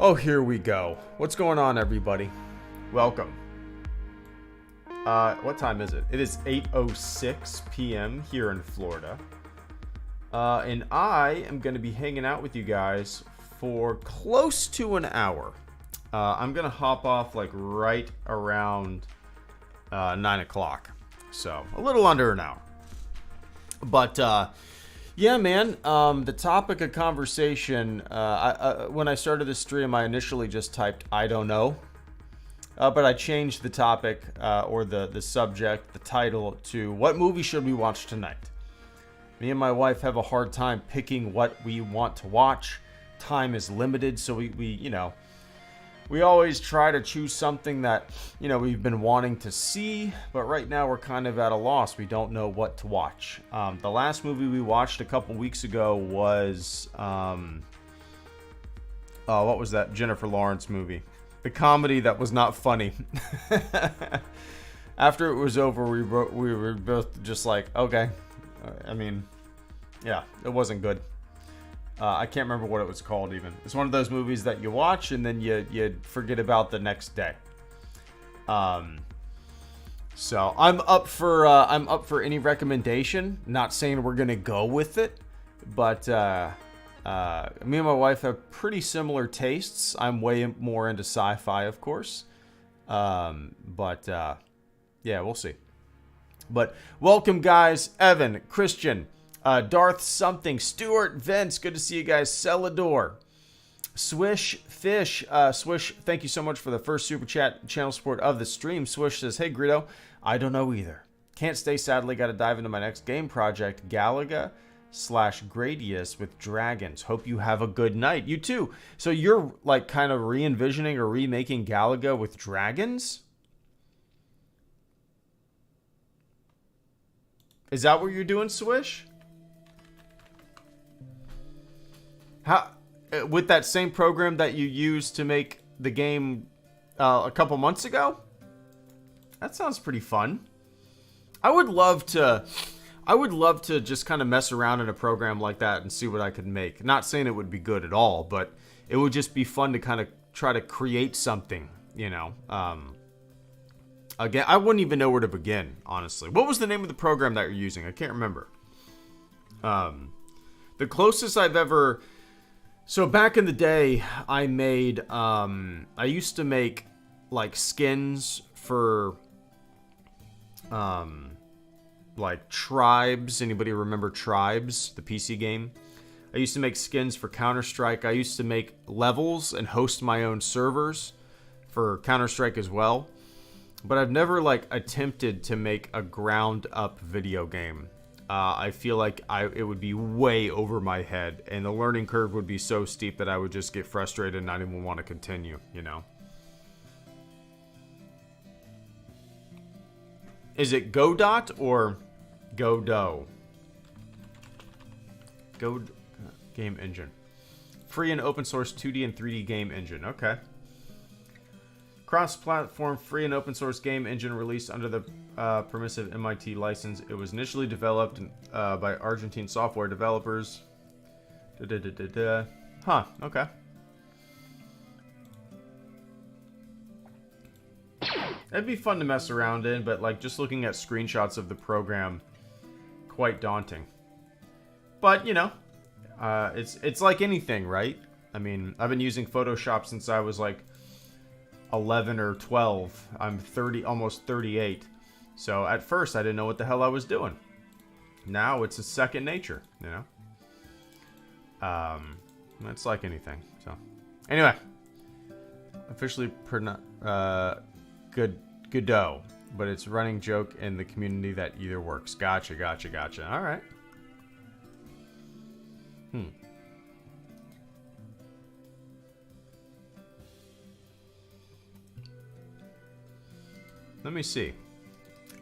Oh, here we go. What's going on, everybody? Welcome. What time is it? It is 8:06 p.m. here in Florida. And I am going to be hanging out with you guys for close to an hour. I'm going to hop off like right around 9 o'clock. So a little under an hour. But yeah, man, the topic of conversation, when I started this stream, I initially just typed, I don't know. But I changed the topic or the subject, the title, to what movie should we watch tonight? Me and my wife have a hard time picking what we want to watch. Time is limited, so we always try to choose something that, we've been wanting to see, but right now we're kind of at a loss. We don't know what to watch. The last movie we watched a couple weeks ago was, what was that Jennifer Lawrence movie? The comedy that was not funny. After it was over, we were both just like, okay. Yeah, it wasn't good. I can't remember what it was called even. It's one of those movies that you watch and then you forget about the next day. So I'm up for any recommendation. Not saying we're gonna go with it, but me and my wife have pretty similar tastes. I'm way more into sci-fi, of course. But yeah, we'll see. But welcome, guys. Evan, Christian, Darth something, Stuart, Vince. Good to see you guys. Celador, Swish Fish. Swish, thank you so much for the first super chat channel support of the stream. Swish says, hey, Greedo, I don't know either. Can't stay, sadly. Got to dive into my next game project, Galaga/Gradius with dragons. Hope you have a good night. You too. So you're like kind of re-envisioning or remaking Galaga with dragons? Is that what you're doing, Swish? How, with that same program that you used to make the game a couple months ago? That sounds pretty fun. I would love to just kind of mess around in a program like that and see what I could make. Not saying it would be good at all, but it would just be fun to kind of try to create something, Again, I wouldn't even know where to begin, honestly. What was the name of the program that you're using? I can't remember. The closest I've ever... So back in the day, I made... I used to make, like, skins for... like, Tribes. Anybody remember Tribes? The PC game? I used to make skins for Counter-Strike. I used to make levels and host my own servers for Counter-Strike as well. But I've never, like, attempted to make a ground-up video game. I feel like it would be way over my head, and the learning curve would be so steep that I would just get frustrated and not even want to continue, Is it Godot or Godot? Game engine. Free and open source 2D and 3D game engine. Okay. Cross-platform, free and open source game engine released under the permissive MIT license. It was initially developed by Argentine software developers. Huh, okay. It'd be fun to mess around in, but like just looking at screenshots of the program, quite daunting. But, it's like anything, right? I mean, I've been using Photoshop since I was like 11 or 12. I'm 30, almost 38. So at first I didn't know what the hell I was doing. Now it's a second nature, It's like anything. So anyway, officially Godot, but it's a running joke in the community that either works. Gotcha. All right. Let me see.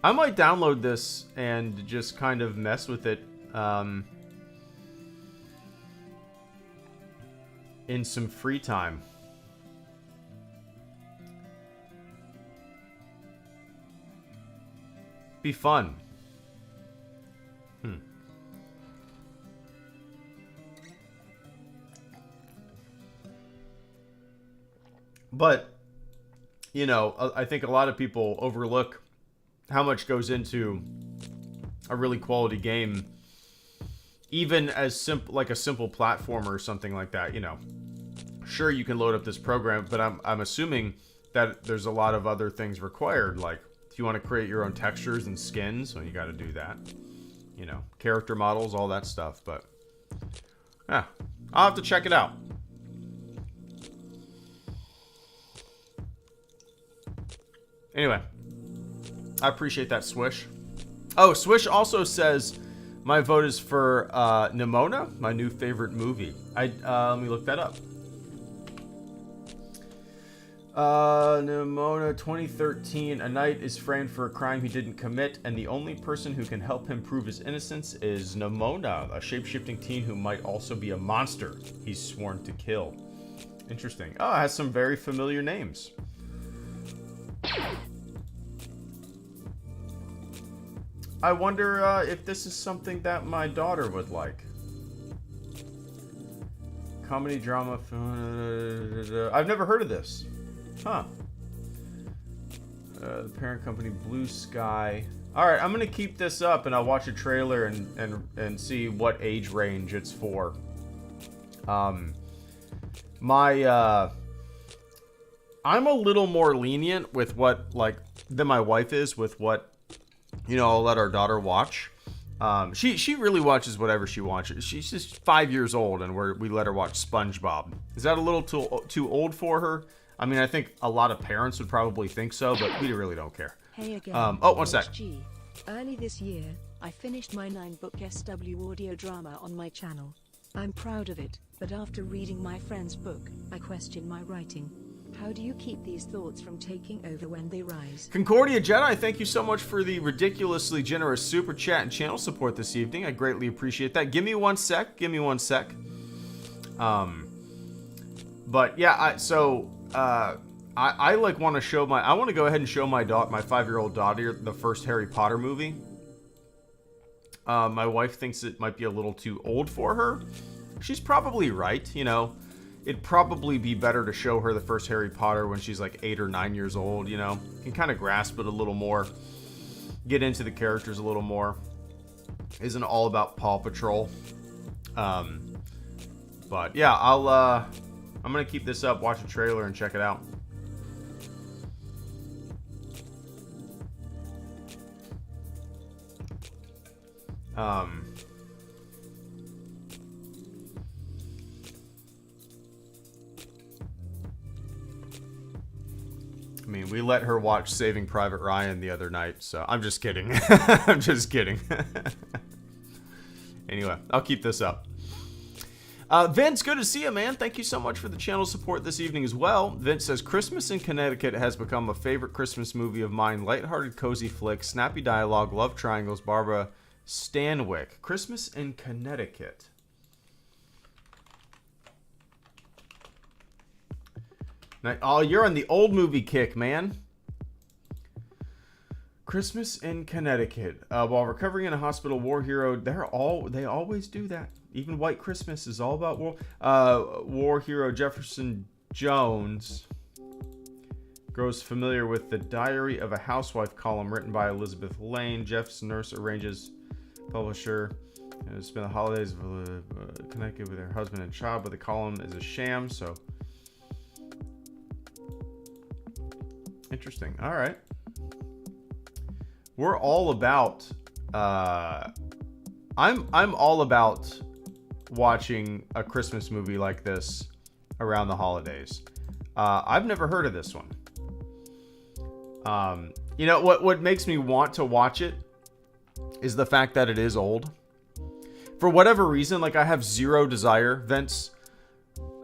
I might download this and just kind of mess with it in some free time. Be fun. But I think a lot of people overlook how much goes into a really quality game, even as simple, like a simple platformer or something like that. sure, you can load up this program, but I'm assuming that there's a lot of other things required. Like, if you want to create your own textures and skins, well, you got to do that. You know, character models, all that stuff. But, yeah, I'll have to check it out. Anyway, I appreciate that, Swish. Oh, Swish also says my vote is for Nimona, my new favorite movie. Let me look that up. Nimona 2013. A knight is framed for a crime he didn't commit, and the only person who can help him prove his innocence is Nimona, a shape-shifting teen who might also be a monster he's sworn to kill. Interesting. Oh, it has some very familiar names. I wonder if this is something that my daughter would like. Comedy, drama, I've never heard of this. Huh. The parent company, Blue Sky. Alright, I'm going to keep this up and I'll watch a trailer and see what age range it's for. I'm a little more lenient with what, like, than my wife is with what, you know, I'll let our daughter watch. She really watches whatever she watches. She's just 5 years old, and we let her watch SpongeBob. Is that a little too old for her? I mean, I think a lot of parents would probably think so, but we really don't care. Hey again. Oh, one sec. Early this year, I finished my 9-book SW audio drama on my channel. I'm proud of it, but after reading my friend's book, I question my writing. How do you keep these thoughts from taking over when they rise? Concordia Jedi, thank you so much for the ridiculously generous super chat and channel support this evening. I greatly appreciate that. Give me one sec. But yeah, I like want to show I want to go ahead and show my 5-year-old daughter the first Harry Potter movie. My wife thinks it might be a little too old for her. She's probably right, you know. It'd probably be better to show her the first Harry Potter when she's like 8 or 9 years old, you know. Can kind of grasp it a little more. Get into the characters a little more. Isn't all about Paw Patrol. But yeah, I'm going to keep this up, watch a trailer, and check it out. I mean, we let her watch Saving Private Ryan the other night, so I'm just kidding. I'm just kidding. Anyway, I'll keep this up. Vince, good to see you, man. Thank you so much for the channel support this evening as well. Vince says, Christmas in Connecticut has become a favorite Christmas movie of mine. Lighthearted, cozy flick, snappy dialogue, love triangles, Barbara Stanwyck. Christmas in Connecticut. Now, oh, you're on the old movie kick, man. Christmas in Connecticut. While recovering in a hospital, war hero, they always do that. Even White Christmas is all about war hero Jefferson Jones grows familiar with the Diary of a Housewife column written by Elizabeth Lane. Jeff's nurse arranges publisher to spend the holidays connected with her husband and child, but the column is a sham, so interesting. All right. We're all about I'm all about watching a Christmas movie like this around the holidays. I've never heard of this one. You know what makes me want to watch it is the fact that it is old. For whatever reason, like I have zero desire, Vince,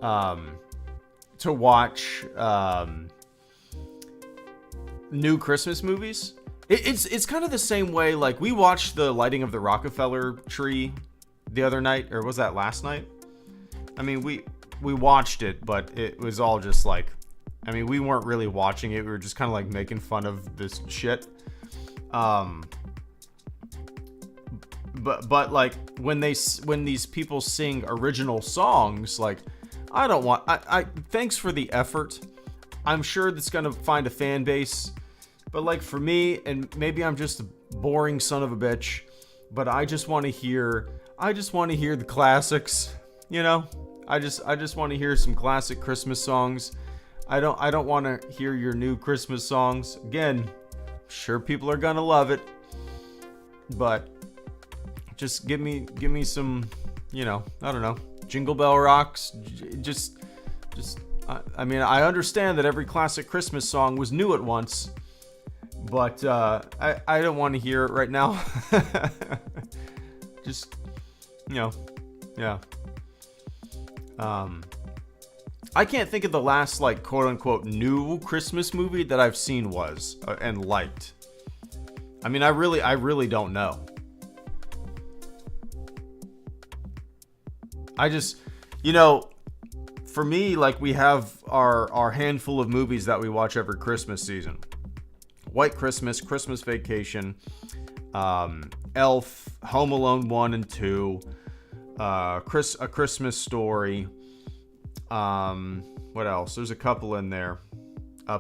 to watch new Christmas movies. It's kind of the same way, like we watched the lighting of the Rockefeller tree the other night, or was that last night? I mean, we watched it, but it was all just like, I mean, we weren't really watching it. We were just kind of like making fun of this shit. But like when these people sing original songs, like I thanks for the effort. I'm sure that's gonna find a fan base. But like for me, and maybe I'm just a boring son of a bitch, but I just want to hear the classics, you know? I just want to hear some classic Christmas songs. I don't want to hear your new Christmas songs. Again, I'm sure people are gonna love it, but just give me some, I don't know, Jingle Bell Rocks. Just I mean, I understand that every classic Christmas song was new at once, but I don't want to hear it right now. Just, yeah. I can't think of the last, like, quote unquote new Christmas movie that I've seen was and liked. I mean, I really don't know. I just, for me, like, we have our handful of movies that we watch every Christmas season. White Christmas, Christmas Vacation, Elf, Home Alone 1 and 2, A Christmas Story. What else? There's a couple in there.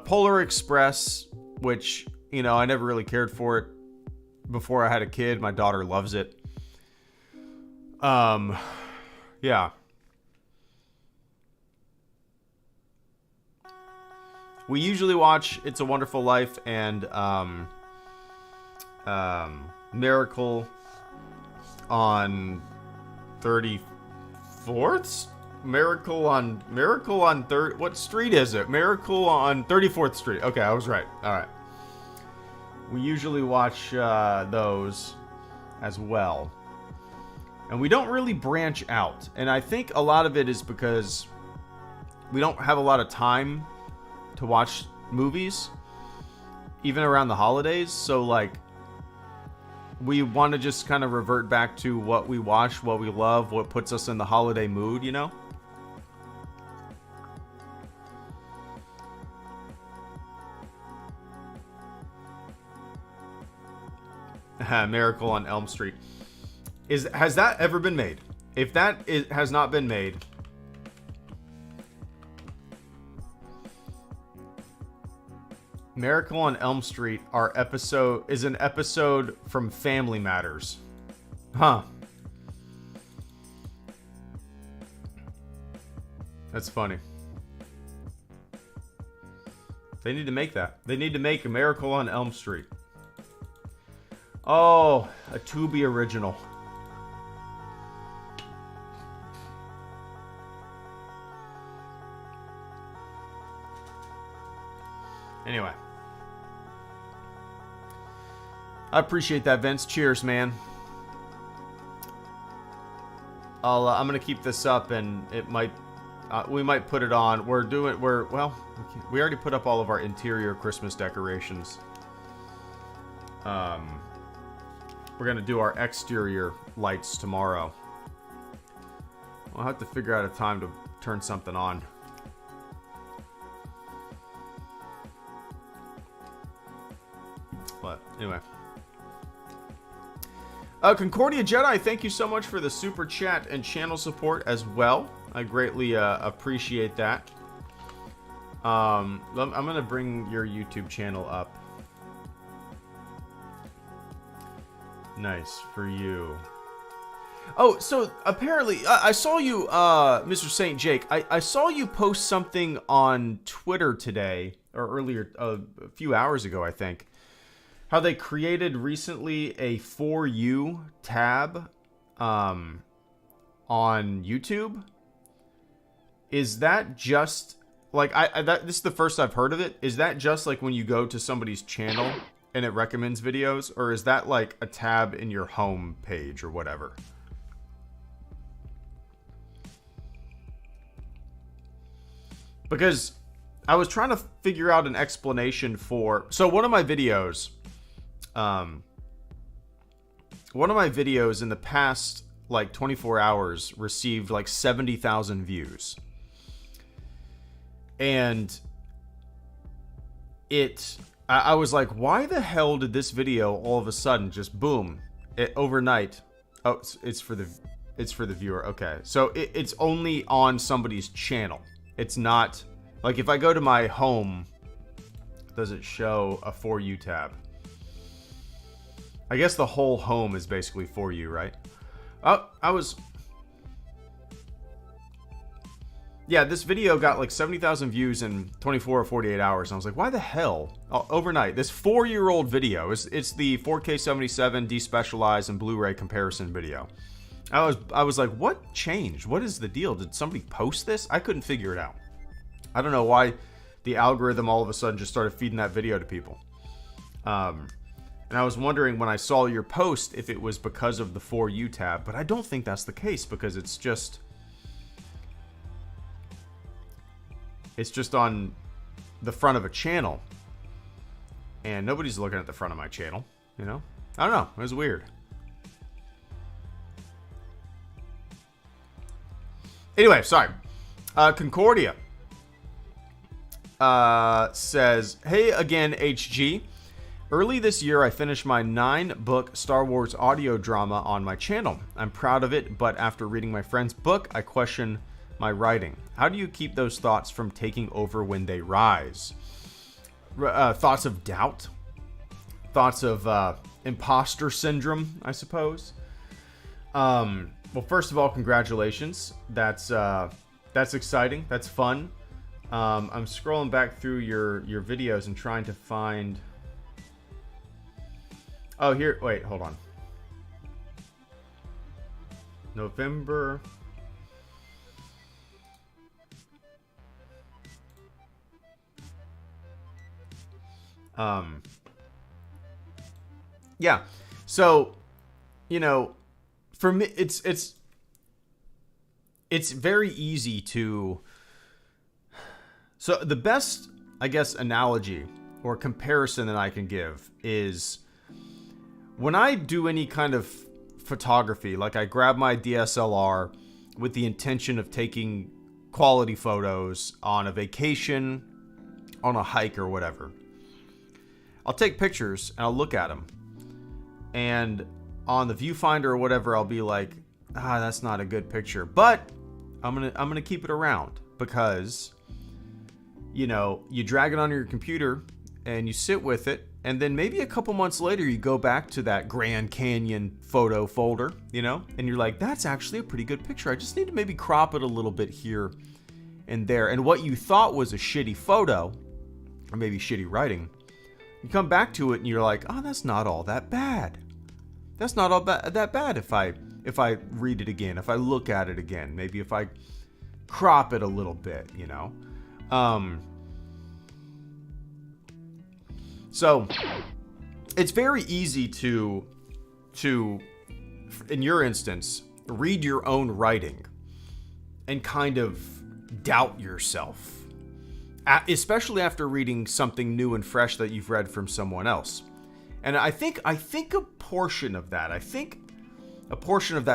Polar Express, which, I never really cared for it before I had a kid. My daughter loves it. Yeah. We usually watch It's a Wonderful Life and Miracle on 34th? Miracle on third. What street is it? Miracle on 34th Street. Okay, I was right. All right. We usually watch those as well. And we don't really branch out. And I think a lot of it is because we don't have a lot of time to watch movies, even around the holidays. So, like, we want to just kind of revert back to what we watch, what we love, what puts us in the holiday mood, Miracle on Elm Street. Has that ever been made? If that has not been made, Miracle on Elm Street is an episode from Family Matters. Huh. That's funny. They need to make that. They need to make a Miracle on Elm Street. Oh, a Tubi original. Anyway. I appreciate that, Vince. Cheers, man. I'm gonna keep this up, and it might, we might put it on. We already put up all of our interior Christmas decorations. We're gonna do our exterior lights tomorrow. I'll have to figure out a time to turn something on. But anyway. Concordia Jedi, thank you so much for the super chat and channel support as well. I greatly appreciate that. I'm going to bring your YouTube channel up. Nice for you. Oh, so apparently, I saw you, Mr. St. Jake. I saw you post something on Twitter today, or earlier, a few hours ago, I think. How they created recently a For You tab on YouTube. Is that just like this is the first I've heard of it. Is that just like when you go to somebody's channel and it recommends videos, or is that like a tab in your home page or whatever? Because I was trying to figure out an explanation for, so one of my videos in the past like 24 hours received like 70,000 views. And I was like, why the hell did this video all of a sudden just boom, overnight? Oh, it's for the viewer. Okay. So it's only on somebody's channel. It's not like if I go to my home, does it show a For You tab? I guess the whole home is basically For You, right? Oh, yeah, this video got like 70,000 views in 24 or 48 hours. And I was like, why the hell? Overnight, this 4-year-old video, it's the 4K 77 despecialized and Blu-ray comparison video. I was like, what changed? What is the deal? Did somebody post this? I couldn't figure it out. I don't know why the algorithm all of a sudden just started feeding that video to people. And I was wondering when I saw your post if it was because of the For You tab, but I don't think that's the case because it's just on the front of a channel. And nobody's looking at the front of my channel, you know? I don't know. It was weird. Anyway, sorry. Concordia says, hey again, HG. Early this year, I finished my 9-book Star Wars audio drama on my channel. I'm proud of it, but after reading my friend's book, I question my writing. How do you keep those thoughts from taking over when they rise? Thoughts of doubt? Thoughts of imposter syndrome, I suppose? Well, first of all, congratulations. That's exciting. That's fun. I'm scrolling back through your videos and trying to find... Oh, here. Wait, hold on. November. Yeah. So, you know, for me, it's very easy to... So the best, I guess, analogy or comparison that I can give is when I do any kind of photography, like I grab my DSLR with the intention of taking quality photos on a vacation, on a hike or whatever. I'll take pictures and I'll look at them. And on the viewfinder or whatever, I'll be like, that's not a good picture. But I'm gonna keep it around because, you know, you drag it on your computer and you sit with it, and then maybe a couple months later you go back to that Grand Canyon photo folder, you know, and you're like, that's actually a pretty good picture. I just need to maybe crop it a little bit here and there. And what you thought was a shitty photo, or maybe shitty writing, you come back to it and you're like, that's not all that bad. That's not all that bad if I read it again, if I look at it again, maybe if I crop it a little bit, you know. So it's very easy to, in your instance, read your own writing and kind of doubt yourself, especially after reading something new and fresh that you've read from someone else. And I think a portion of that,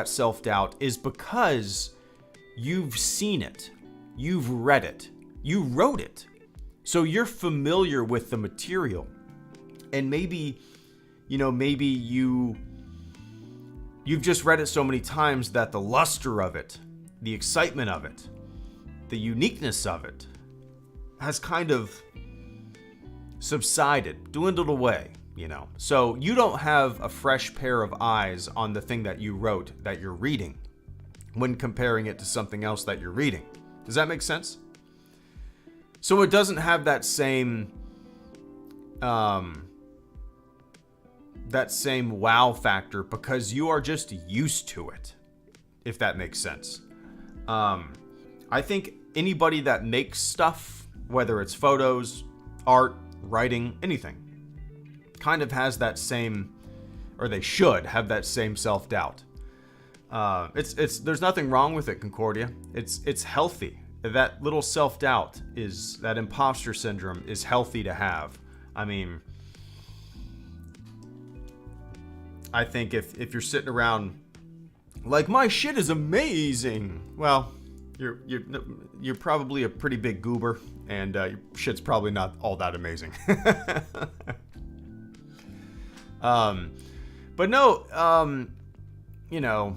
self-doubt is because you've seen it, you've read it, you wrote it, so you're familiar with the material. And maybe you've just read it so many times that the luster of it, the excitement of it, the uniqueness of it has kind of subsided, dwindled away, you know. So you don't have a fresh pair of eyes on the thing that you wrote that you're reading when comparing it to something else that you're reading. Does that make sense? So it doesn't have that same wow factor because you are just used to it, if that makes sense. I think anybody that makes stuff, whether it's photos, art, writing, anything, kind of has that same, or they should have that same self-doubt. There's nothing wrong with it, Concordia. It's healthy. That little self-doubt that imposter syndrome is healthy to have. I mean, I think if you're sitting around like, my shit is amazing, well, you're probably a pretty big goober, and your shit's probably not all that amazing. But no, you know,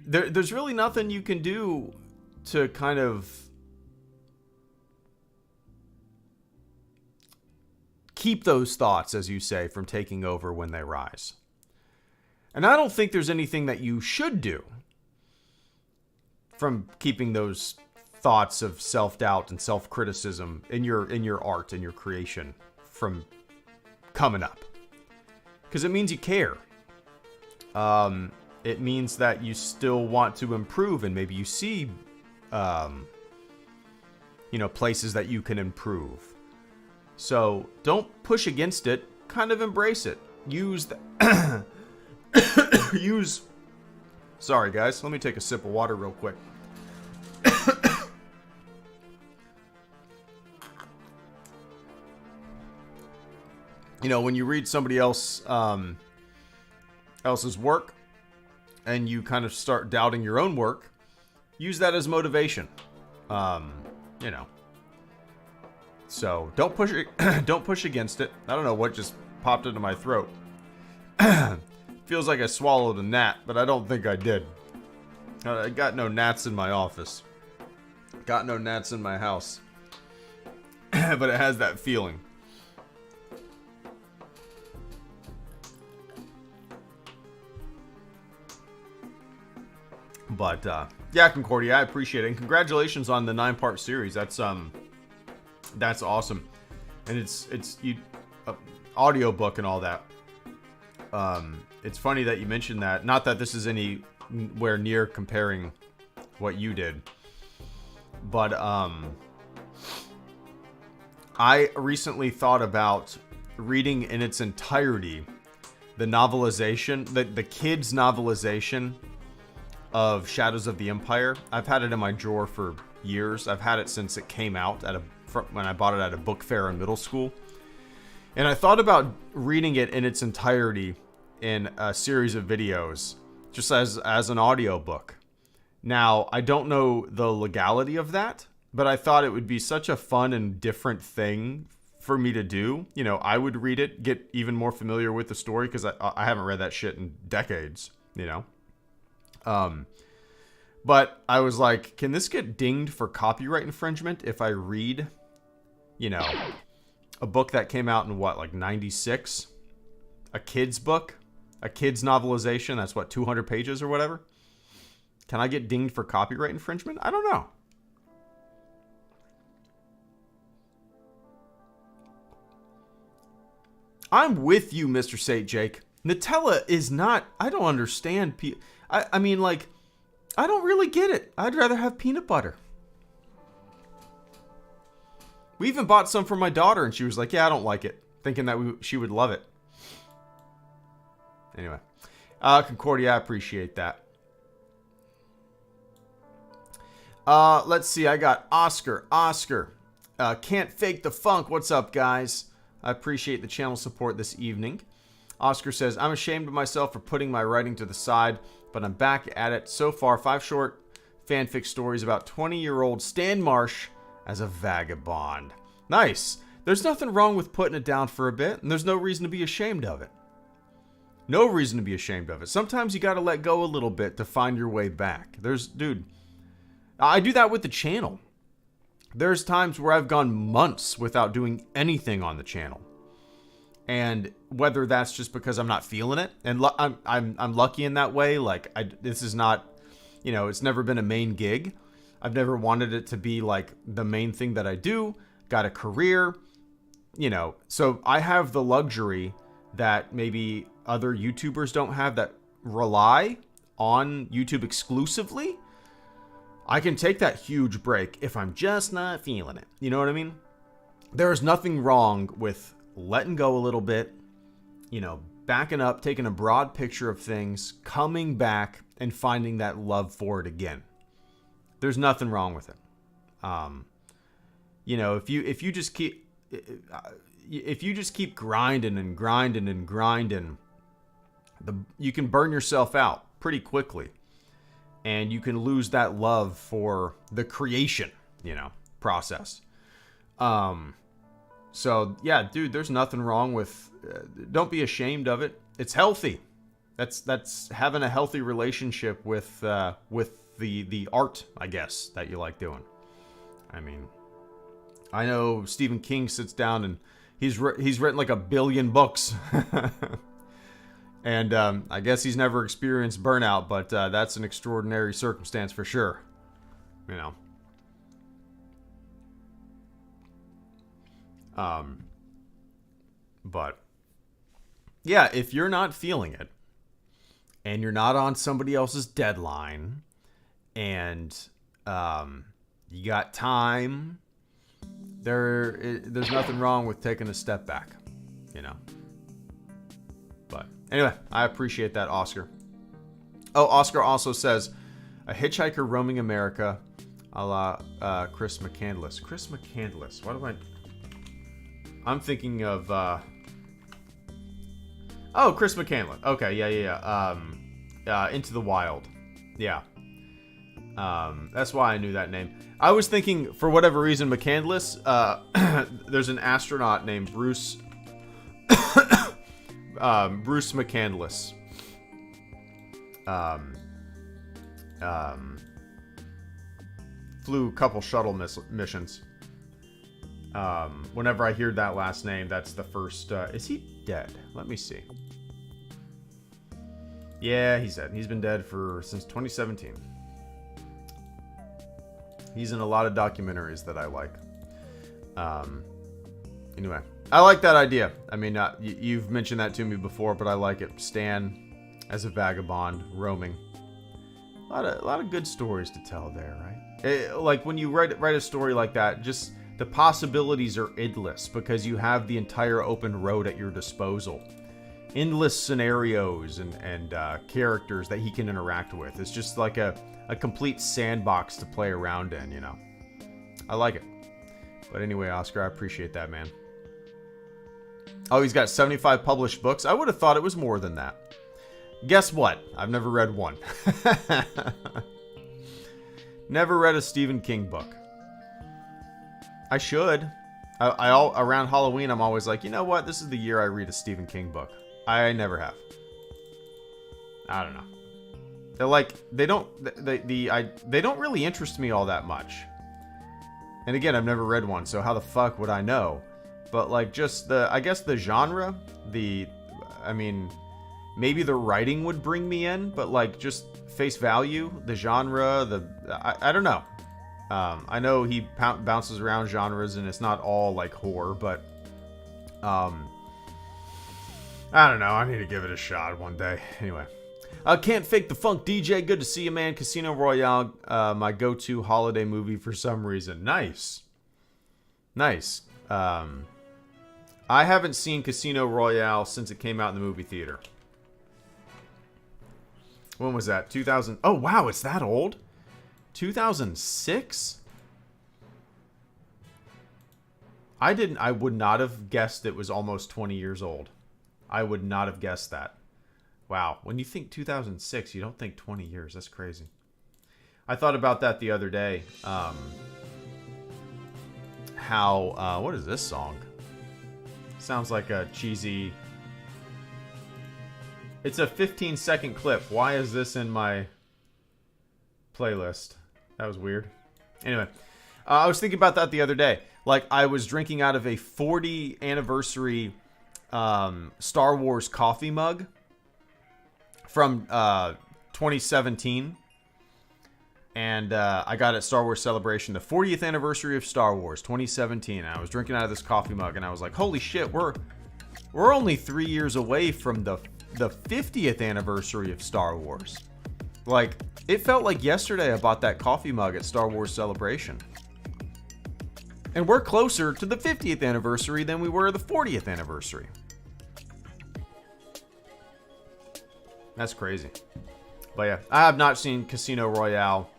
there's really nothing you can do to kind of keep those thoughts, as you say, from taking over when they rise. And I don't think there's anything that you should do from keeping those thoughts of self-doubt and self-criticism in your art and your creation from coming up. Because it means you care. It means that you still want to improve, and maybe you see, places that you can improve. So don't push against it. Kind of embrace it. Sorry, guys. Let me take a sip of water real quick. When you read somebody else's work, and you kind of start doubting your own work, use that as motivation. So don't push it. Don't push against it. I don't know what just popped into my throat. Feels like I swallowed a gnat, but I don't think I did. I got no gnats in my office. Got no gnats in my house. But it has that feeling. But yeah, Concordia, I appreciate it, and congratulations on the 9-part series. That's awesome, and it's audiobook and all that. It's funny that you mentioned that. Not that this is anywhere near comparing what you did, but I recently thought about reading in its entirety the novelization, the kids' novelization of Shadows of the Empire. I've had it in my drawer for years. I've had it since it came out when I bought it at a book fair in middle school. And I thought about reading it in its entirety in a series of videos, just as an audiobook. Now, I don't know the legality of that, but I thought it would be such a fun and different thing for me to do. I would read it, get even more familiar with the story, because I haven't read that shit in decades, But I was like, can this get dinged for copyright infringement if I read, a book that came out in like 96? A kid's book? A kid's novelization? That's 200 pages or whatever? Can I get dinged for copyright infringement? I don't know. I'm with you, Mr. St. Jake. Nutella is not... I don't understand... I mean, like... I don't really get it. I'd rather have peanut butter. We even bought some for my daughter, and she was like, yeah, I don't like it. Thinking that she would love it. Anyway. Concordia, I appreciate that. Let's see. I got Oscar. Can't fake the funk. What's up, guys? I appreciate the channel support this evening. Oscar says, I'm ashamed of myself for putting my writing to the side, but I'm back at it. So far, 5 short fanfic stories about 20-year-old Stan Marsh as a vagabond. Nice. There's nothing wrong with putting it down for a bit, and there's no reason to be ashamed of it. No reason to be ashamed of it. Sometimes you got to let go a little bit to find your way back. Dude, I do that with the channel. There's times where I've gone months without doing anything on the channel. And whether that's just because I'm not feeling it, and I'm lucky in that way. Like this is not, it's never been a main gig. I've never wanted it to be like the main thing that I do. Got a career, so I have the luxury that maybe other YouTubers don't have, that rely on YouTube exclusively. I can take that huge break if I'm just not feeling it. You know what I mean? There is nothing wrong with letting go a little bit, backing up, taking a broad picture of things, coming back and finding that love for it again. There's nothing wrong with it. If you just keep grinding and grinding and grinding, you can burn yourself out pretty quickly, and you can lose that love for the creation, process. So yeah, dude, there's nothing wrong with. Don't be ashamed of it. It's healthy. That's having a healthy relationship with the art, I guess, that you like doing. I mean, I know Stephen King sits down and he's written like 1 billion books, and I guess he's never experienced burnout, but that's an extraordinary circumstance for sure. you know. But yeah, if you're not feeling it and you're not on somebody else's deadline and you got time, there's nothing wrong with taking a step back, you know. But anyway, I appreciate that, Oscar. Oh, Oscar also says, a hitchhiker roaming America, a la Chris McCandless. Chris McCandless. I'm thinking of... Oh, Chris McCandless. Okay, yeah. Into the Wild. Yeah. That's why I knew that name. I was thinking, for whatever reason, McCandless, there's an astronaut named Bruce... Bruce McCandless. Flew a couple shuttle missions. Whenever I hear that last name, that's the first... is he dead? Let me see. Yeah, he's dead. He's been dead since 2017. He's in a lot of documentaries that I like. Anyway, I like that idea. I mean, you've mentioned that to me before, but I like it. Stan as a vagabond roaming. A lot of good stories to tell there, right? Like when you write a story like that, just the possibilities are endless because you have the entire open road at your disposal. Endless scenarios and characters that he can interact with. It's just like a complete sandbox to play around in, you know. I like it. But anyway, Oscar, I appreciate that, man. Oh, he's got 75 published books. I would have thought it was more than that. Guess what? I've never read one. Never read a Stephen King book. I should. Around Halloween, I'm always like, you know what? This is the year I read a Stephen King book. I never have. I don't know. They're like, they don't really interest me all that much. And again, I've never read one, so how the fuck would I know? But like, just I guess the genre, maybe the writing would bring me in, but like just face value, the genre, I don't know. I know he bounces around genres and it's not all like horror, but I don't know. I need to give it a shot one day. Anyway, Can't Fake the Funk DJ. Good to see you, man. Casino Royale, my go-to holiday movie for some reason. Nice. I haven't seen Casino Royale since it came out in the movie theater. When was that? 2000. Oh, wow. It's that old? 2006? I would not have guessed it was almost 20 years old. I would not have guessed that. Wow. When you think 2006, you don't think 20 years. That's crazy. I thought about that the other day. What is this song? Sounds like a cheesy... It's a 15-second clip. Why is this in my playlist? That was weird. Anyway, I was thinking about that the other day. Like, I was drinking out of a 40 anniversary Star Wars coffee mug from 2017. And I got it at Star Wars Celebration, the 40th anniversary of Star Wars, 2017. And I was drinking out of this coffee mug, and I was like, holy shit, we're only 3 years away from the 50th anniversary of Star Wars. Like, it felt like yesterday I bought that coffee mug at Star Wars Celebration. And we're closer to the 50th anniversary than we were the 40th anniversary. That's crazy. But yeah, I have not seen Casino Royale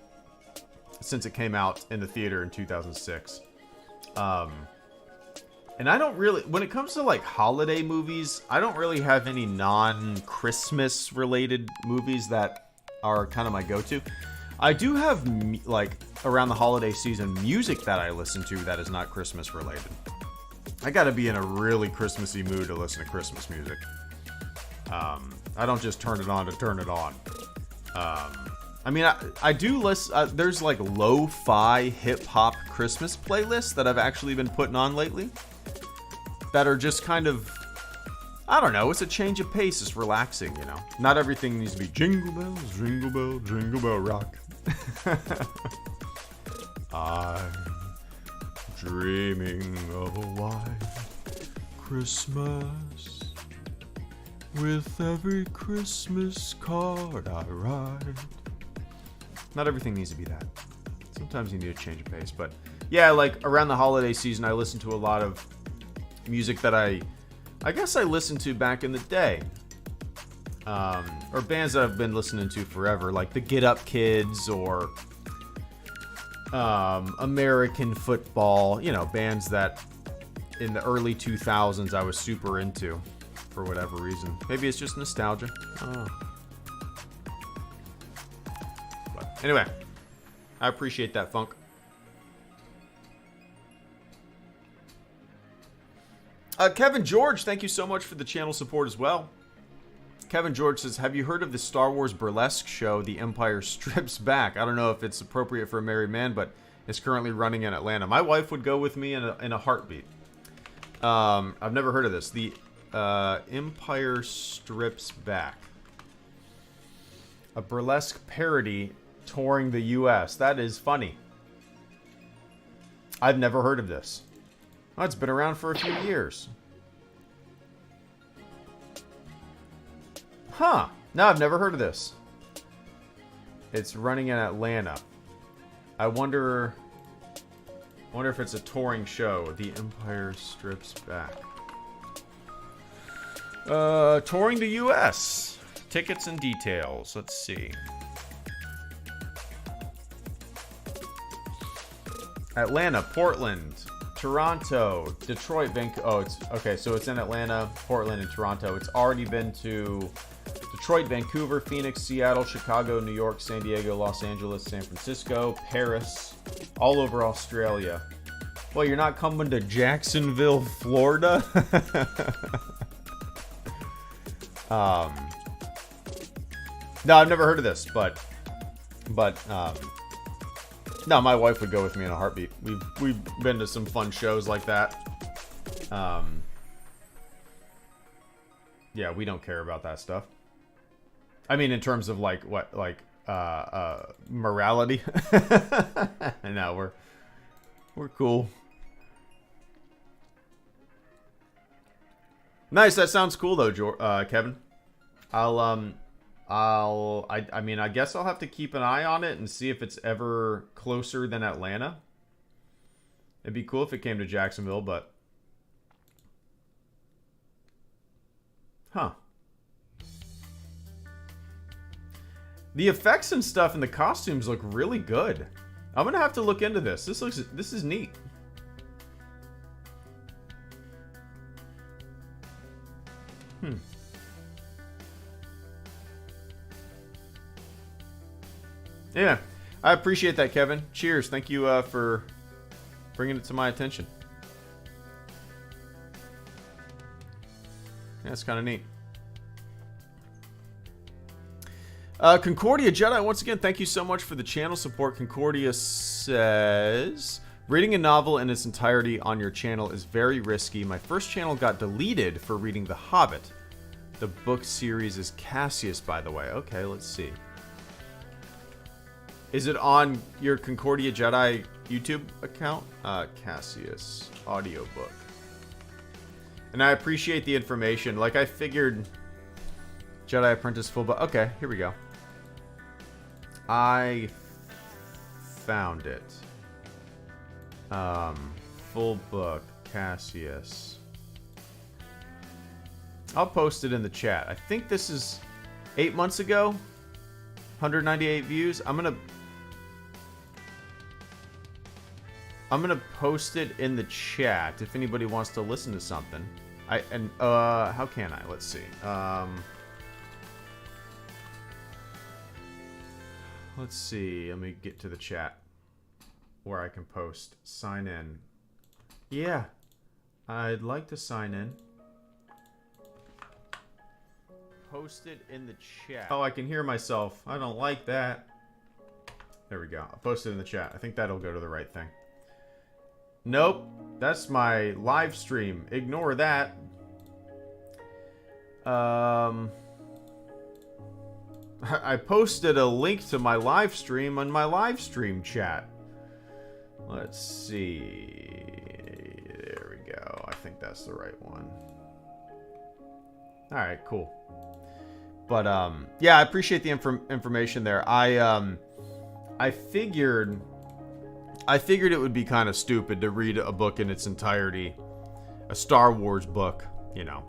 since it came out in the theater in 2006. And I don't really, when it comes to like holiday movies, I don't really have any non-Christmas related movies that are kind of my go-to. I do have like around the holiday season music that I listen to that is not Christmas related. I gotta be in a really Christmassy mood to listen to Christmas music. I don't just turn it on to turn it on. I mean, I do listen, there's like lo-fi hip-hop Christmas playlists that I've actually been putting on lately that are just kind of, I don't know, it's a change of pace, it's relaxing, you know. Not everything needs to be jingle bells, jingle bell rock. I'm dreaming of a white Christmas. With every Christmas card I write. Not everything needs to be that. Sometimes you need a change of pace. But yeah, like around the holiday season, I listen to a lot of music that I guess I listened to back in the day. Or bands that I've been listening to forever, like the Get Up Kids or American Football. You know, bands that in the early 2000s I was super into. For whatever reason. Maybe it's just nostalgia. I don't know. But anyway, I appreciate that, Funk. Kevin George, thank you so much for the channel support as well. Kevin George says, have you heard of the Star Wars burlesque show, The Empire Strips Back? I don't know if it's appropriate for a married man, but it's currently running in Atlanta. My wife would go with me in a heartbeat. I've never heard of this. The Empire Strips Back. A burlesque parody touring the U.S. That is funny. I've never heard of this. Oh, it's been around for a few years. Huh. No, I've never heard of this. It's running in Atlanta. I wonder if it's a touring show. The Empire Strips Back. Touring the U.S. Tickets and details. Let's see. Atlanta, Portland, Toronto, Detroit, Vancouver. Oh, it's okay. So it's in Atlanta, Portland, and Toronto. It's already been to Detroit, Vancouver, Phoenix, Seattle, Chicago, New York, San Diego, Los Angeles, San Francisco, Paris, all over Australia. Well, you're not coming to Jacksonville, Florida? No, I've never heard of this, but no, my wife would go with me in a heartbeat. We've been to some fun shows like that. Yeah, we don't care about that stuff. I mean, in terms of like what, like morality. No, we're cool. Nice. That sounds cool though, Kevin. I mean, I guess I'll have to keep an eye on it and see if it's ever closer than Atlanta. It'd be cool if it came to Jacksonville, but huh. The effects and stuff and the costumes look really good. I'm gonna have to look into this. This is neat. Yeah, I appreciate that, Kevin. Cheers. Thank you for bringing it to my attention. Yeah, it's kind of neat. Concordia Jedi, once again, thank you so much for the channel support. Concordia says, reading a novel in its entirety on your channel is very risky. My first channel got deleted for reading The Hobbit. The book series is Cassius, by the way. Okay, let's see. Is it on your Concordia Jedi YouTube account? Cassius audiobook. And I appreciate the information. Like, I figured Jedi Apprentice full book. Okay, here we go. I found it. Full book, Cassius. I'll post it in the chat. I think this is 8 months ago. 198 views. I'm gonna post it in the chat if anybody wants to listen to something. How can I? Let's see. Let's see. Let me get to the chat where I can post. Sign in. Yeah, I'd like to sign in. Post it in the chat. Oh, I can hear myself. I don't like that. There we go. I'll post it in the chat. I think that'll go to the right thing. Nope. That's my live stream. Ignore that. I posted a link to my live stream on my live stream chat. Let's see. There we go. I think that's the right one. All right, cool. But yeah, I appreciate the information there. I figured it would be kind of stupid to read a book in its entirety, a Star Wars book, you know,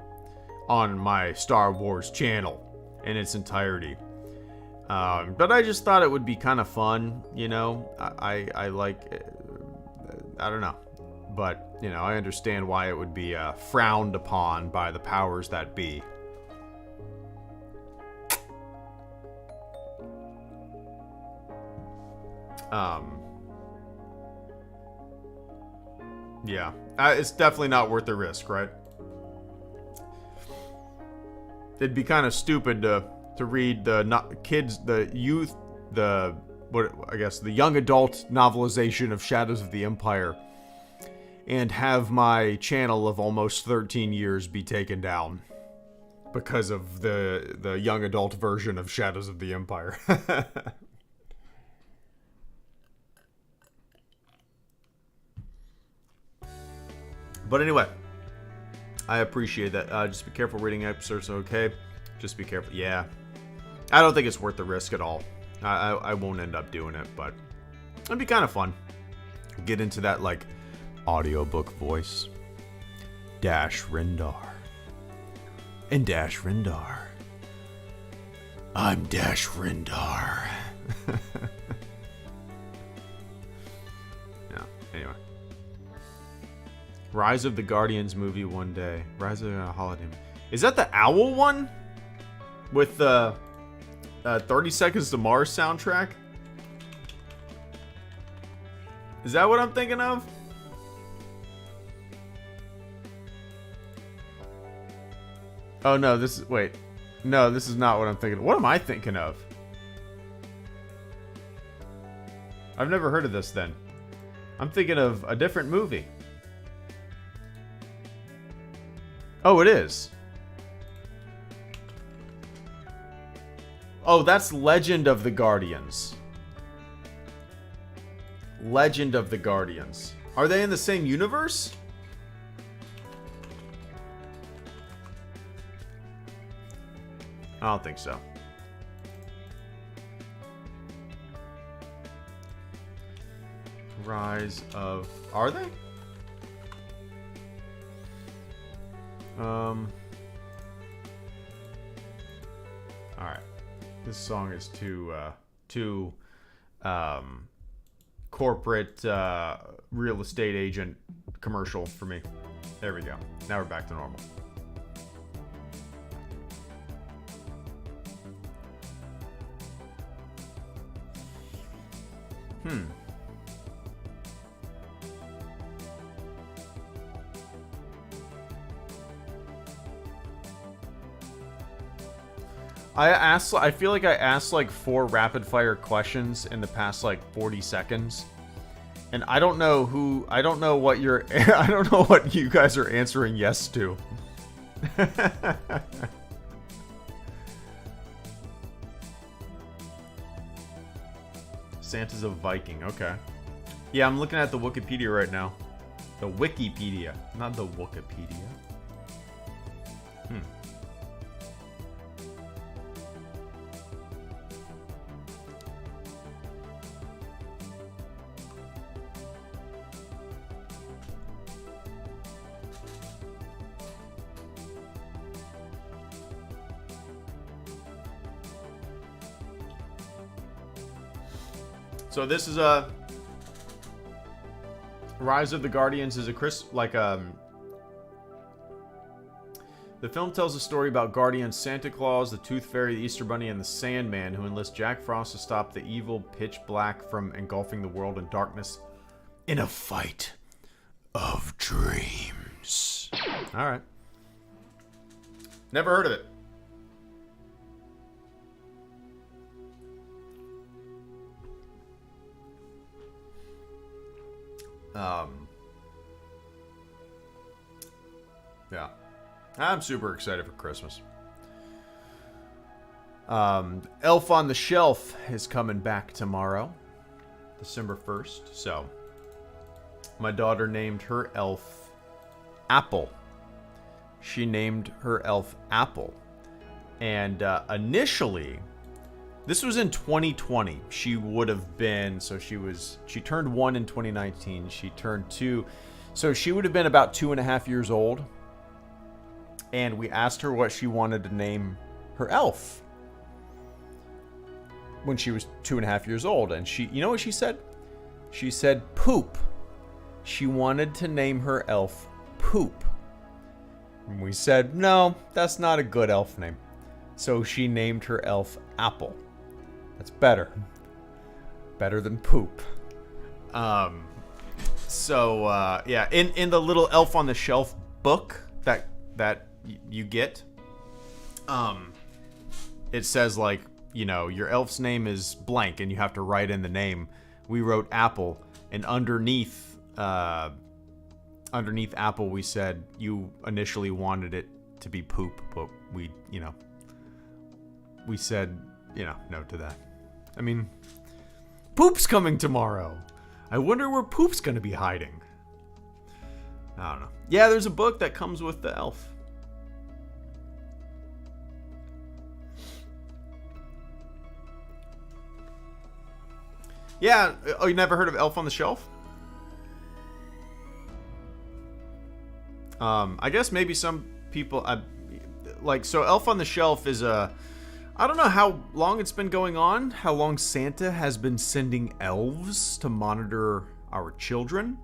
on my Star Wars channel in its entirety. But I just thought it would be kind of fun, you know. I like, I don't know, but you know, I understand why it would be frowned upon by the powers that be. Yeah, it's definitely not worth the risk, right? It'd be kind of stupid to read the young adult novelization of Shadows of the Empire and have my channel of almost 13 years be taken down because of the young adult version of Shadows of the Empire. But anyway, I appreciate that. Just be careful reading excerpts, okay? Just be careful. Yeah. I don't think it's worth the risk at all. I won't end up doing it, but it'd be kind of fun. Get into that, like, audiobook voice. Dash Rendar. And Dash Rendar. I'm Dash Rendar. Yeah, anyway. Rise of the Guardians movie one day. Rise of the Holiday. Is that the Owl one? With the 30 Seconds to Mars soundtrack? Is that what I'm thinking of? Oh no, this is... Wait. No, this is not what I'm thinking of. What am I thinking of? I've never heard of this then. I'm thinking of a different movie. Oh, it is. Oh, that's Legend of the Guardians. Legend of the Guardians. Are they in the same universe? I don't think so. Rise of... Are they? Alright. This song is too corporate real estate agent commercial for me. There we go. Now we're back to normal. I feel like I asked like 4 rapid fire questions in the past like 40 seconds. And I don't know what I don't know what you guys are answering yes to. Santa's a Viking, okay. Yeah, I'm looking at the Wikipedia right now. The Wikipedia, not the Wikipedia. So this is a Rise of the Guardians is a the film tells a story about Guardians Santa Claus, the Tooth Fairy, the Easter Bunny, and the Sandman who enlist Jack Frost to stop the evil Pitch Black from engulfing the world in darkness in a fight of dreams. All right. Never heard of it. Yeah. I'm super excited for Christmas. Elf on the Shelf is coming back tomorrow, December 1st. So, my daughter named her elf Apple. She named her elf Apple. And initially, this was in 2020. She would have been, she turned 1 in 2019. She turned 2. So she would have been about 2.5 years old. And we asked her what she wanted to name her elf when she was 2.5 years old. And she, you know what she said? She said Poop. She wanted to name her elf Poop. And we said, no, that's not a good elf name. So she named her elf Apple. That's better. Better than Poop. Yeah, in the little Elf on the Shelf book that you get, it says, like, you know, your elf's name is blank and you have to write in the name. We wrote Apple, and underneath Apple we said you initially wanted it to be Poop, but we said, no to that. I mean, Poop's coming tomorrow. I wonder where Poop's gonna be hiding. I don't know. Yeah, there's a book that comes with the elf. Yeah. Oh, you never heard of Elf on the Shelf? I guess maybe some people so Elf on the Shelf is I don't know how long it's been going on, how long Santa has been sending elves to monitor our children.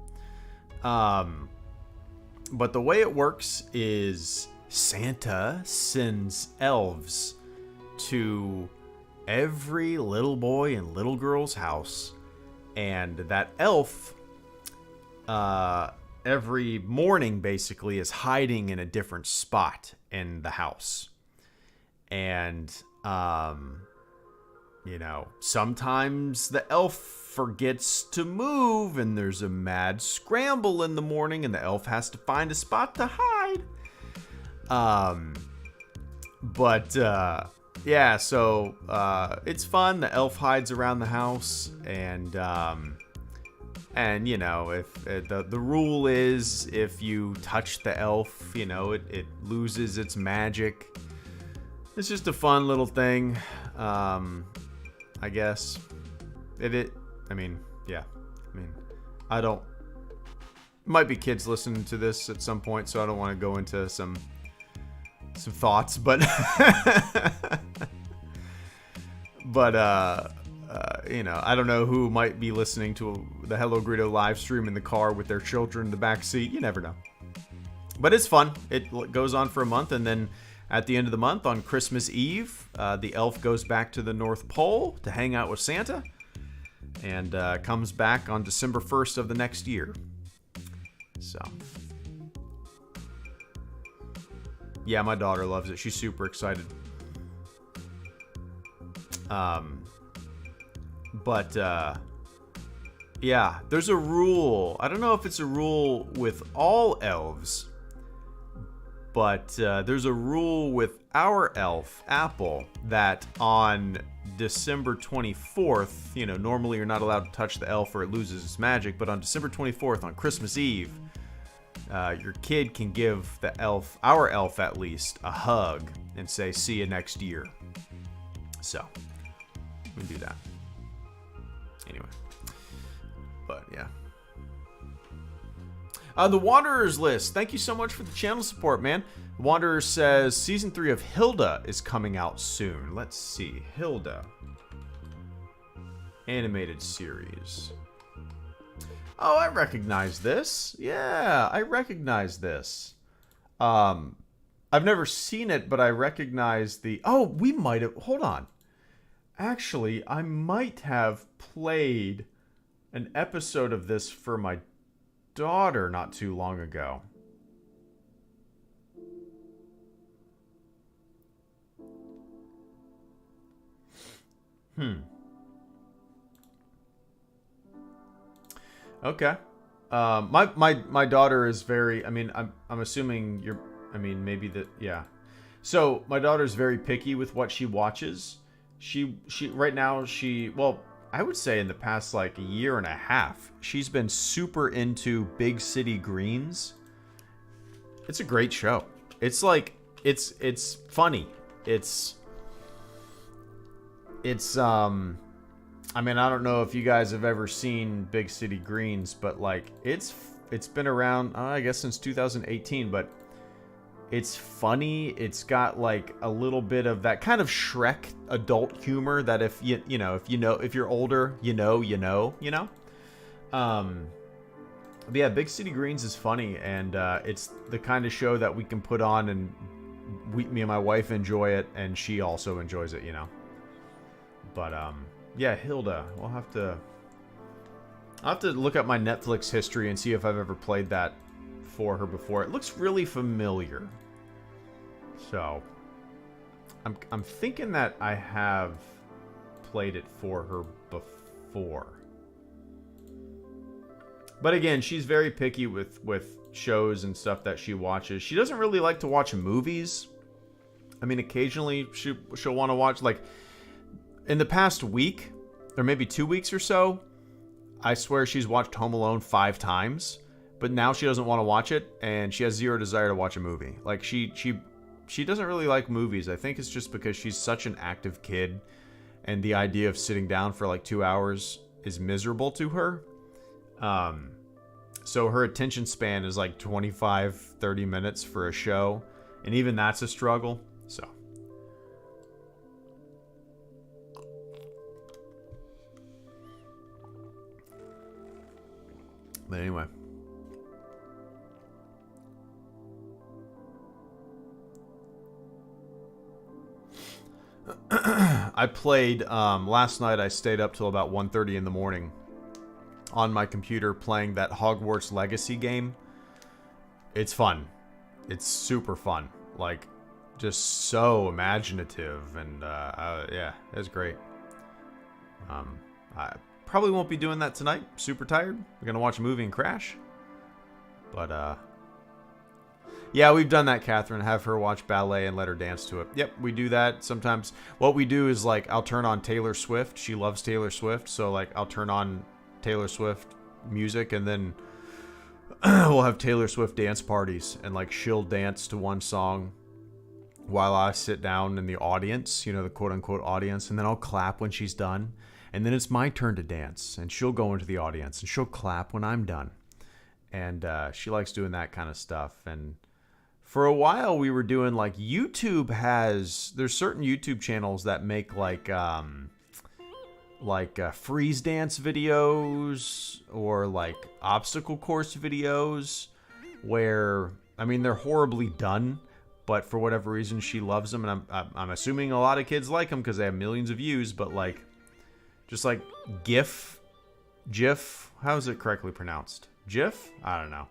But the way it works is Santa sends elves to every little boy and little girl's house, and that elf every morning basically is hiding in a different spot in the house. And sometimes the elf forgets to move and there's a mad scramble in the morning and the elf has to find a spot to hide. It's fun. The elf hides around the house, and if the rule is if you touch the elf, it loses its magic. It's just a fun little thing, I guess. Might be kids listening to this at some point, so I don't want to go into some thoughts, but I don't know who might be listening to the Hello Greedo live stream in the car with their children in the back seat. You never know. But it's fun. It goes on for a month, and then at the end of the month, on Christmas Eve, the elf goes back to the North Pole to hang out with Santa, and comes back on December 1st of the next year. So, yeah, my daughter loves it. She's super excited. Yeah, there's a rule. I don't know if it's a rule with all elves, but there's a rule with our elf, Apple, that on December 24th, normally you're not allowed to touch the elf or it loses its magic, but on December 24th, on Christmas Eve, your kid can give the elf, our elf at least, a hug and say, see you next year. So, we can do that. Anyway. But, yeah. The Wanderers list. Thank you so much for the channel support, man. Wanderer says season 3 of Hilda is coming out soon. Let's see. Hilda. Animated series. Oh, I recognize this. Yeah, I recognize this. I've never seen it, but I recognize the... Oh, we might have... Hold on. Actually, I might have played an episode of this for my daughter not too long ago. Okay. My daughter is very, I'm assuming you're, maybe that, yeah. So my daughter's very picky with what she watches. She right now, well, I would say in the past like a year and a half, she's been super into Big City Greens. It's a great show. It's like it's funny. It's I mean, I don't know if you guys have ever seen Big City Greens, but like it's been around I guess since 2018, but it's funny. It's got like a little bit of that kind of Shrek adult humor that if if you're older, you know. But yeah, Big City Greens is funny, and it's the kind of show that we can put on and me and my wife enjoy it, and she also enjoys it, But yeah, Hilda, I'll have to look up my Netflix history and see if I've ever played that for her before. It looks really familiar. So I'm thinking that I have played it for her before. But again, she's very picky with shows and stuff that she watches. She doesn't really like to watch movies. I mean, occasionally she'll want to watch, like, in the past week, or maybe 2 weeks or so, I swear she's watched Home Alone 5 times, but now she doesn't want to watch it, and she has zero desire to watch a movie. Like, she doesn't really like movies. I think it's just because she's such an active kid, and the idea of sitting down for like 2 hours is miserable to her. So her attention span is like 25, 30 minutes for a show, and even that's a struggle. So but anyway, I played last night. I stayed up till about 1:30 in the morning on my computer playing that Hogwarts Legacy game. It's fun. It's super fun. Like, just so imaginative, and yeah, it's great. I probably won't be doing that tonight. Super tired. We're gonna watch a movie and crash. But yeah, we've done that, Catherine. Have her watch ballet and let her dance to it. Yep, we do that sometimes. What we do is, like, I'll turn on Taylor Swift. She loves Taylor Swift, so like I'll turn on Taylor Swift music, and then we'll have Taylor Swift dance parties, and like she'll dance to one song while I sit down in the audience, the quote unquote audience, and then I'll clap when she's done, and then it's my turn to dance, and she'll go into the audience and she'll clap when I'm done. And she likes doing that kind of stuff. And for a while we were doing, like, there's certain YouTube channels that make like freeze dance videos or like obstacle course videos where, I mean, they're horribly done, but for whatever reason she loves them, and I'm assuming a lot of kids like them because they have millions of views. But like, just like GIF, how is it correctly pronounced? GIF? I don't know.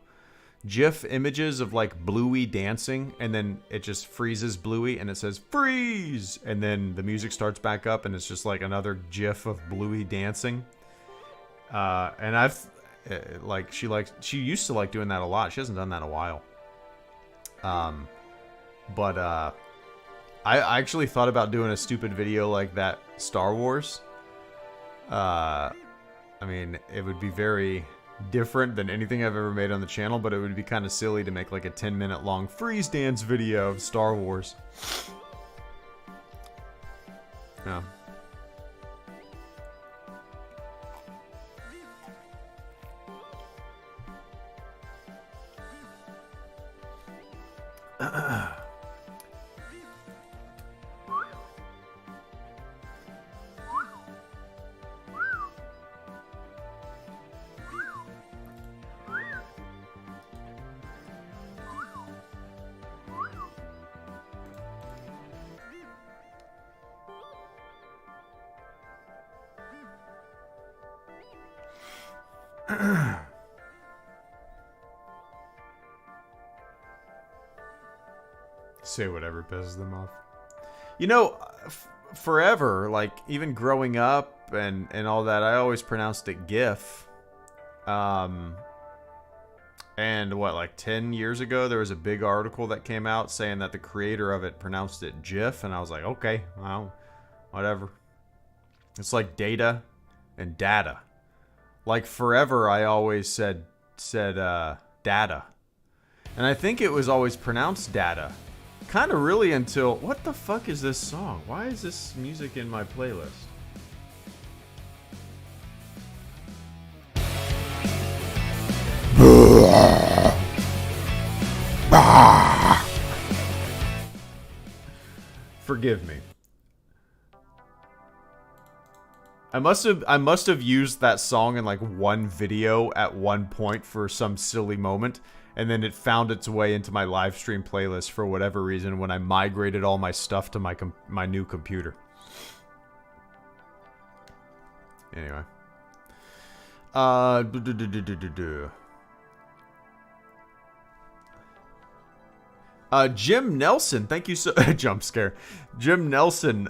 GIF images of like Bluey dancing, and then it just freezes Bluey and it says freeze, and then the music starts back up and it's just like another GIF of Bluey dancing. And I've like, she used to like doing that a lot. She hasn't done that in a while. But I actually thought about doing a stupid video like that, Star Wars. I mean, it would be very different than anything I've ever made on the channel, but it would be kind of silly to make like a 10-minute long freeze dance video of Star Wars. Yeah. Say whatever pisses them off. Forever, like, even growing up and all that, I always pronounced it GIF. And what, like 10 years ago, there was a big article that came out saying that the creator of it pronounced it GIF, and I was like, okay, well, whatever. It's like data and data. Like forever, I always said data. And I think it was always pronounced data. Kind of really until... What the fuck is this song? Why is this music in my playlist? Forgive me. I must have used that song in like one video at one point for some silly moment, and then it found its way into my live stream playlist for whatever reason when I migrated all my stuff to my new computer. Anyway. Jim Nelson, thank you so jump scare. Jim Nelson,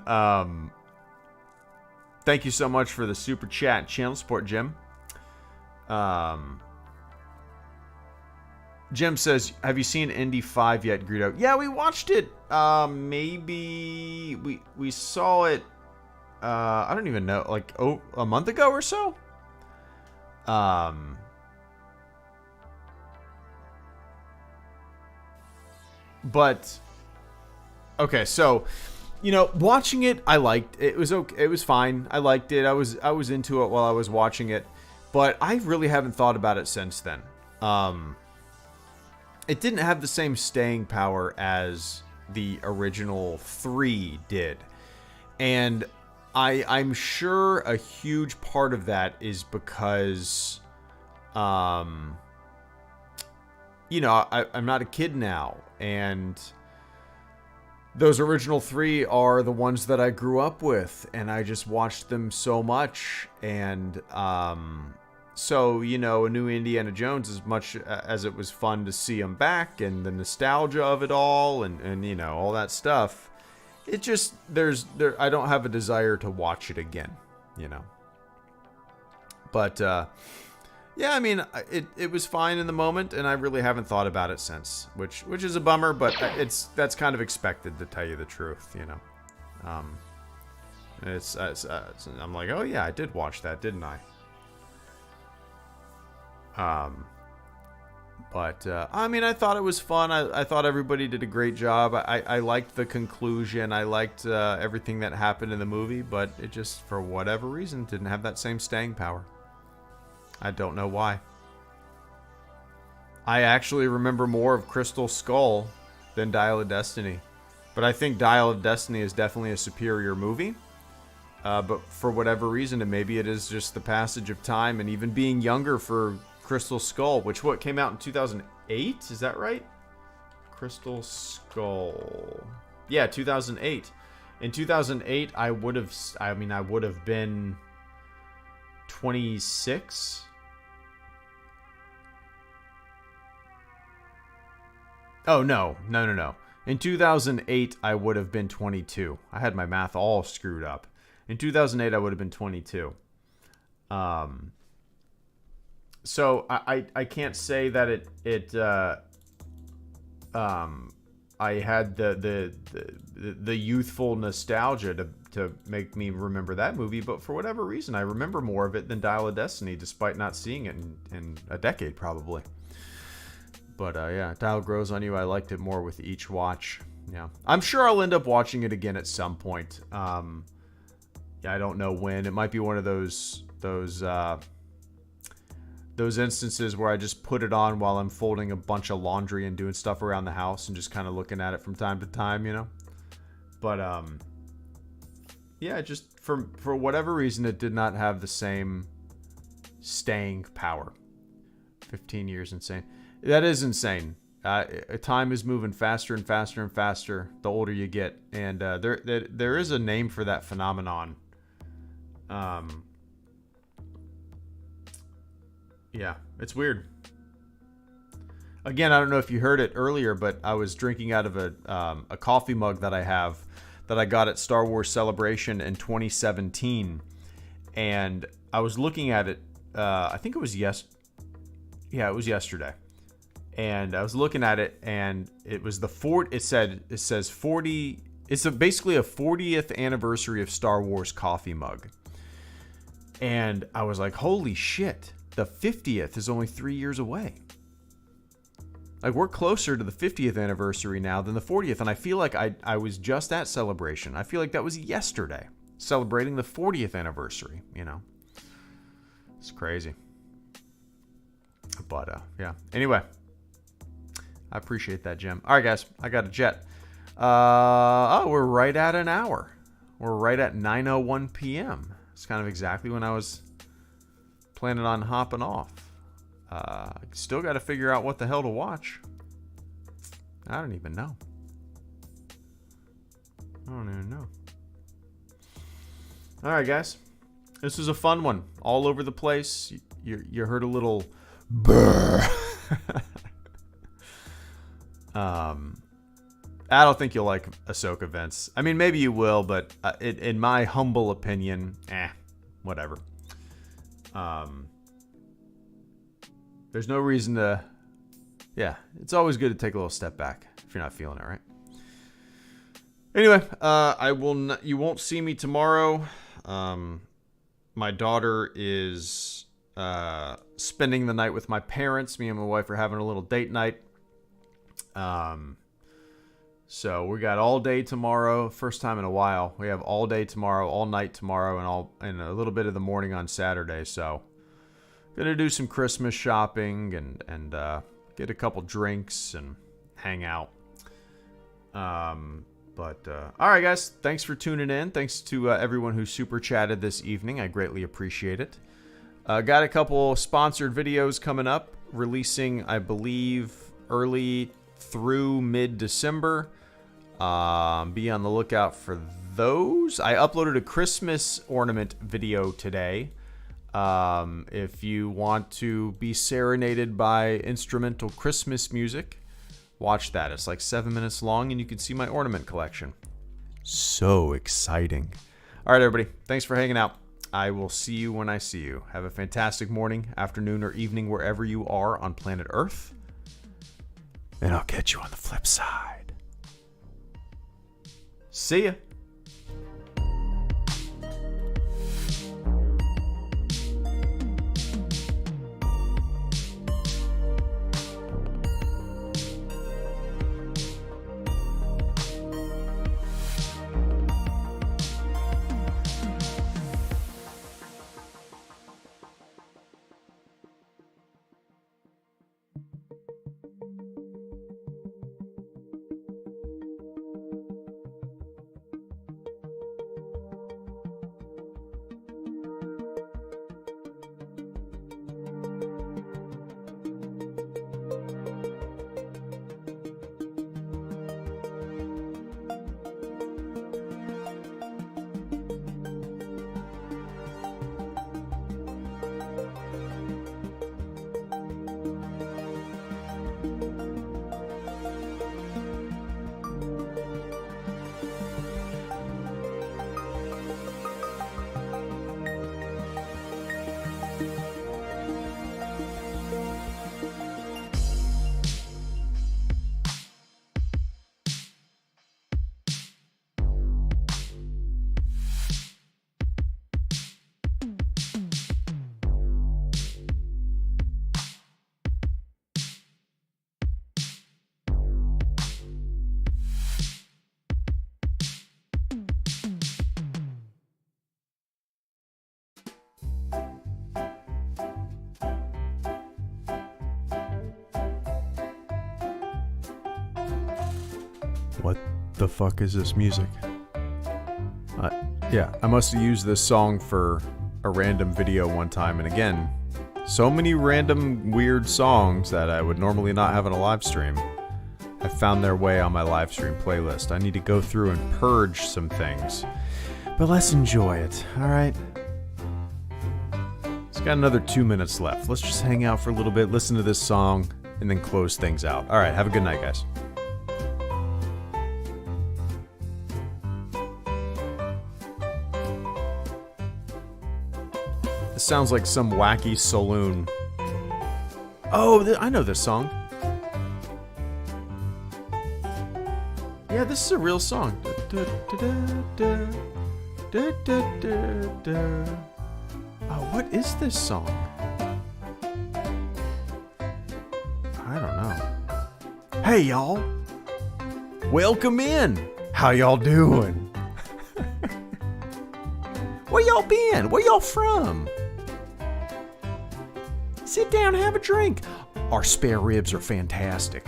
thank you so much for the super chat and channel support, Jim. Jim says, "Have you seen Indy 5 yet, Greedo?" Yeah, we watched it. Maybe we saw it. I don't even know, like a month ago or so. But okay, so watching it, I liked it. It was okay. It was fine. I liked it. I was into it while I was watching it, but I really haven't thought about it since then. It didn't have the same staying power as the original 3 did, and I'm sure a huge part of that is because I'm not a kid now, and those original 3 are the ones that I grew up with, and I just watched them so much. And so a new Indiana Jones, as much as it was fun to see him back and the nostalgia of it all and all that stuff, it just I don't have a desire to watch it again, but yeah, I mean, it was fine in the moment, and I really haven't thought about it since, which is a bummer, but that's kind of expected, to tell you the truth, I'm like, oh yeah, I did watch that, didn't I? But I mean, I thought it was fun. I thought everybody did a great job. I liked the conclusion. I liked everything that happened in the movie, but it just, for whatever reason, didn't have that same staying power. I don't know why. I actually remember more of Crystal Skull than Dial of Destiny. But I think Dial of Destiny is definitely a superior movie. But for whatever reason, and maybe it is just the passage of time and even being younger for Crystal Skull, which came out in 2008? Is that right? Crystal Skull. Yeah, 2008. In 2008, I would have been 26. Oh, no. In 2008, I would have been 22. I had my math all screwed up. In 2008, I would have been 22. So I can't say that I had the youthful nostalgia to make me remember that movie, but for whatever reason, I remember more of it than Dial of Destiny, despite not seeing it in a decade, probably. But yeah, Dial grows on you. I liked it more with each watch. Yeah, I'm sure I'll end up watching it again at some point. Yeah, I don't know when. It might be one of those instances where I just put it on while I'm folding a bunch of laundry and doing stuff around the house and just kind of looking at it from time to time, But yeah, just for whatever reason, it did not have the same staying power. 15 years, insane. That is insane. Time is moving faster and faster and faster the older you get, and there is a name for that phenomenon. Yeah, it's weird. Again, I don't know if you heard it earlier, but I was drinking out of a coffee mug that I have that I got at Star Wars Celebration in 2017, and I was looking at it. I think it was it was yesterday, and I was looking at it, and it was it says 40. It's basically a 40th anniversary of Star Wars coffee mug. And I was like, holy shit, the 50th is only 3 years away. Like, we're closer to the 50th anniversary now than the 40th. And I feel like I was just at Celebration. I feel like that was yesterday, celebrating the 40th anniversary, you know. It's crazy. But, yeah. Anyway, I appreciate that, Jim. All right, guys, I got a jet. We're right at an hour. We're right at 9:01 p.m. It's kind of exactly when I was planning on hopping off. Still got to figure out what the hell to watch. I don't even know. All right, guys. This was a fun one. All over the place. You heard a little brr. I don't think you'll like Ahsoka, Vince. I mean, maybe you will, but in my humble opinion, whatever. There's no reason to... Yeah, it's always good to take a little step back if you're not feeling it, right? Anyway, you won't see me tomorrow. My daughter is spending the night with my parents. Me and my wife are having a little date night. So we got all day tomorrow. First time in a while. We have all day tomorrow, all night tomorrow, and a little bit of the morning on Saturday. So gonna do some Christmas shopping and get a couple drinks and hang out. All right, guys. Thanks for tuning in. Thanks to everyone who super chatted this evening. I greatly appreciate it. Got a couple sponsored videos coming up, releasing, I believe, early through mid-December. Be on the lookout for those. I uploaded a Christmas ornament video today. If you want to be serenaded by instrumental Christmas music, watch that. It's like 7 minutes long, and you can see my ornament collection. So exciting. All right, everybody. Thanks for hanging out. I will see you when I see you. Have a fantastic morning, afternoon, or evening wherever you are on planet Earth. And I'll catch you on the flip side. See ya. What the fuck is this music? Yeah, I must have used this song for a random video one time, and again, so many random weird songs that I would normally not have in a live stream have found their way on my live stream playlist. I need to go through and purge some things, but let's enjoy it, alright? It's got another 2 minutes left. Let's just hang out for a little bit, listen to this song, and then close things out. Alright, have a good night, guys. This sounds like some wacky saloon. Oh, I know this song. Yeah, this is a real song. Oh, what is this song? I don't know. Hey, y'all. Welcome in. How y'all doing? Where y'all been? Where y'all from? Sit down, have a drink. Our spare ribs are fantastic.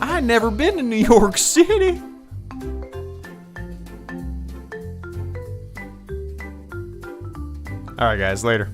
I never been to New York City. All right, guys, later.